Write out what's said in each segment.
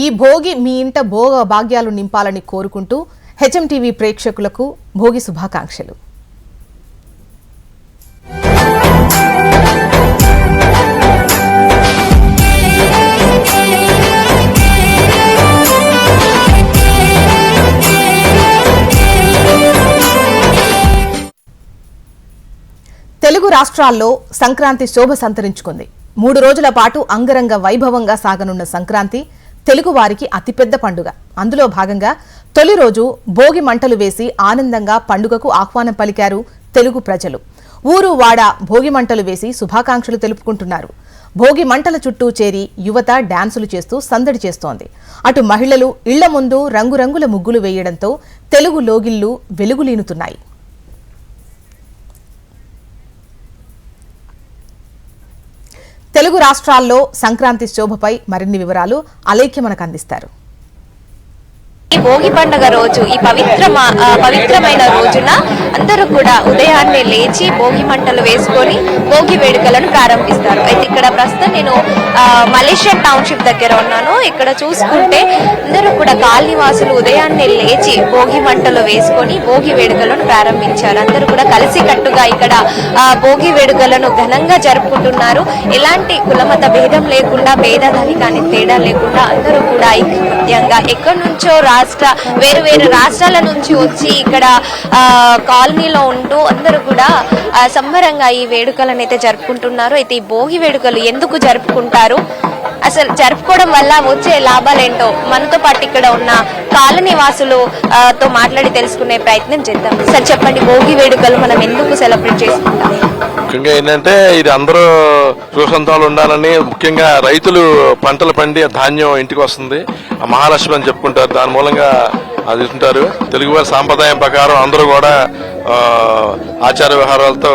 ఈ భోగి మీ ఇంట భోగ భాగ్యాలు నింపాలని కోరుకుంటూ హెచ్ఎంటీవీ ప్రేక్షకులకు భోగి శుభాకాంక్షలు. తెలుగు రాష్ట్రాల్లో సంక్రాంతి శోభ సంతరించుకుంది. 3 రోజుల పాటు అంగరంగ వైభవంగా సాగనున్న సంక్రాంతి తెలుగు వారికి అతిపెద్ద పండుగ. అందులో భాగంగా తొలి రోజు భోగి మంటలు వేసి ఆనందంగా పండుగకు ఆహ్వానం పలికారు తెలుగు ప్రజలు. ఊరు వాడ భోగి మంటలు వేసి శుభాకాంక్షలు తెలుపుకుంటున్నారు. భోగి మంటల చుట్టూ చేరి యువత డాన్సులు చేస్తూ సందడి చేస్తోంది. అటు మహిళలు ఇళ్ల ముందు రంగురంగుల ముగ్గులు వేయడంతో తెలుగు లోగిళ్లు వెలుగులీనుతున్నాయి. తెలుగు రాష్ట్రాల్లో సంక్రాంతి శోభపై మరిన్ని వివరాలు అలేఖ్య మనకు అందిస్తారు. ఈ భోగి పండుగ రోజు ఈ పవిత్రమైన రోజున అందరూ కూడా ఉదయాన్నే లేచి భోగి మంటలు వేసుకొని భోగి వేడుకలను ప్రారంభిస్తారు. అయితే ఇక్కడ ప్రస్తుతం నేను మలేషియన్ టౌన్షిప్ దగ్గర ఉన్నాను. ఇక్కడ చూసుకుంటే అందరూ కూడా కాలనీవాసులు ఉదయాన్నే లేచి భోగి మంటలు వేసుకొని భోగి వేడుకలను ప్రారంభించారు. అందరూ కూడా కలిసి కట్టుగా ఇక్కడ భోగి వేడుకలను ఘనంగా జరుపుకుంటున్నారు. ఎలాంటి కులమత భేదం లేకుండా, భేదానికి కానీ తేడా లేకుండా అందరూ కూడా ఐకమత్యంగా ఎక్కడి నుంచో వేరు వేరు రాష్ట్రాల నుంచి వచ్చి ఇక్కడ కాలనీలో ఉంటూ అందరూ కూడా సంబరంగా ఈ వేడుకలను అయితే జరుపుకుంటున్నారు. అయితే ఈ భోగి వేడుకలు ఎందుకు జరుపుకుంటారు, అసలు జరుపుకోవడం వల్ల వచ్చే లాభాలేంటో మనతో పాటు ఇక్కడ ఉన్న కాలనీ వాసులతో మాట్లాడి తెలుసుకునే ప్రయత్నం చేద్దాం. సార్ చెప్పండి, భోగి వేడుకలు మనం ఎందుకు సెలబ్రేట్ చేసుకుంటాం? ముఖ్యంగా ఏంటంటే ఇది అందరూ సుఖసంతాలు ఉండాలని, ముఖ్యంగా రైతులు పంటలు పండి ధాన్యం ఇంటికి వస్తుంది, ఆ మహాలక్ష్మి అని చెప్పుకుంటారు. దాని మూలంగా అది ఉంటారు. తెలుగువారి సాంప్రదాయం ప్రకారం అందరూ కూడా ఆచార వ్యవహారాలతో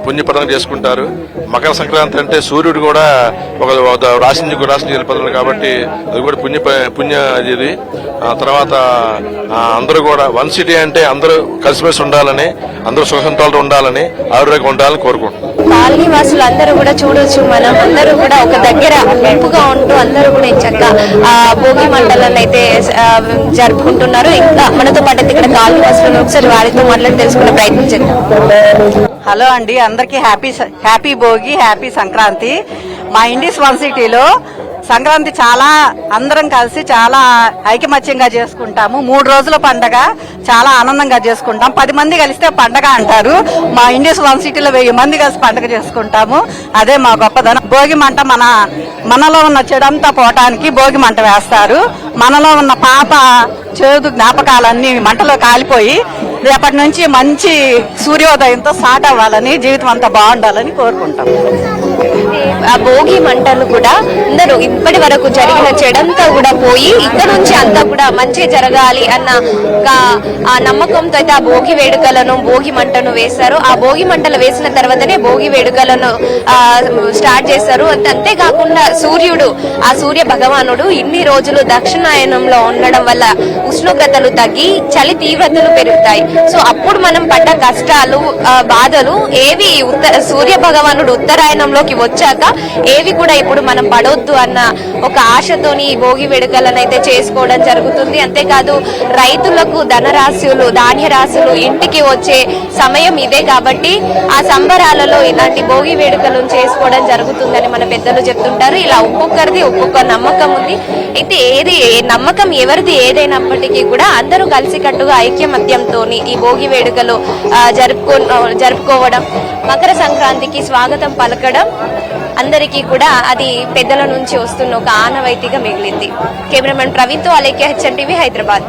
పుణ్యపదం చేసుకుంటారు. మకర సంక్రాంతి అంటే సూర్యుడు కూడా ఒక రాశి నుంచి రాశి వెళ్ళిపోతాడు కాబట్టి అది కూడా పుణ్య ఇది. తర్వాత అందరూ కూడా వన్ సిటీ అంటే అందరూ కలిసిమెలిసి ఉండాలని, అందరూ సుఖసంతాలతో ఉండాలని, ఆరోగ్యంగా ఉండాలని కోరుకుంటున్నాం. కాలనీ వాసులు అందరూ కూడా చూడొచ్చు, మనం అందరూ కూడా ఒక దగ్గర గుంపుగా ఉంటూ అందరూ కూడా చక్కగా భోగి మంటలను అయితే జరుపుకుంటున్నారు. ఇంకా మనతో పాటు ఇక్కడ కాలనీ వాసులను ఒకసారి వారితో మాట్లాడి తెలుసుకునే ప్రయత్నం చేద్దాం. హలో అండి, అందరికీ హ్యాపీ భోగి, హ్యాపీ సంక్రాంతి. మా ఇండియస్ వన్ సిటీలో సంక్రాంతి చాలా అందరం కలిసి చాలా ఐకమత్యంగా చేసుకుంటాము. 3 రోజుల పండగ చాలా ఆనందంగా చేసుకుంటాం. 10 మంది కలిస్తే పండగ అంటారు. మా ఇండియస్ వన్ సిటీలో 1000 మంది కలిసి పండగ చేసుకుంటాము. అదే మా గొప్పదనం. భోగి మంట మనలో ఉన్న చెడంతా పోవటానికి భోగి మంట వేస్తారు. మనలో ఉన్న పాత చేదు జ్ఞాపకాలన్నీ మంటలో కాలిపోయి రేపటి నుంచి మంచి సూర్యోదయంతో స్టార్ట్ అవ్వాలని, జీవితం అంతా బాగుండాలని కోరుకుంటాం. ఆ భోగి మంటలు కూడా అందరూ ఇప్పటి వరకు జరిగిన చెడంతా కూడా పోయి ఇక్కడ నుంచి అంతా కూడా మంచి జరగాలి అన్న ఆ నమ్మకంతో అయితే ఆ భోగి వేడుకలను, భోగి మంటను వేస్తారు. ఆ భోగి మంటలు వేసిన తర్వాతనే భోగి వేడుకలను స్టార్ట్ చేస్తారు. అంతేకాకుండా ఆ సూర్య భగవానుడు ఇన్ని రోజులు దక్షిణాయనంలో ఉండడం వల్ల ఉష్ణోగ్రతలు తగ్గి చలి తీవ్రతలు పెరుగుతాయి. సో అప్పుడు మనం పడ్డ కష్టాలు, బాధలు ఏవి సూర్య భగవానుడు ఉత్తరాయణంలోకి వచ్చాక ఏవి కూడా ఇప్పుడు మనం పడవద్దు అన్న ఒక ఆశతోని ఈ భోగి వేడుకలను అయితే చేసుకోవడం జరుగుతుంది. అంతేకాదు రైతులకు ధనరాశులు, ధాన్యరాశులు ఇంటికి వచ్చే సమయం ఇదే కాబట్టి ఆ సంబరాలలో ఇలాంటి భోగి వేడుకలను చేసుకోవడం జరుగుతుందని మన పెద్దలు చెప్తుంటారు. ఇలా ఒక్కొక్కరిది ఒక్కొక్క నమ్మకం ఉంది. అయితే నమ్మకం ఎవరిది ఏదైనప్పటికీ కూడా అందరూ కలిసికట్టుగా ఐక్యమత్యంతో ఈ భోగి వేడుకలు జరుపుకోవడం, మకర సంక్రాంతికి స్వాగతం పలకడం అందరికీ కూడా అది పెద్దల నుంచి వస్తున్న ఒక ఆనవాయితీగా మిగిలింది. కెమెరామెన్ ప్రవీణ్తో అలేఖ్య, హెచ్ఎంటీవీ, హైదరాబాద్.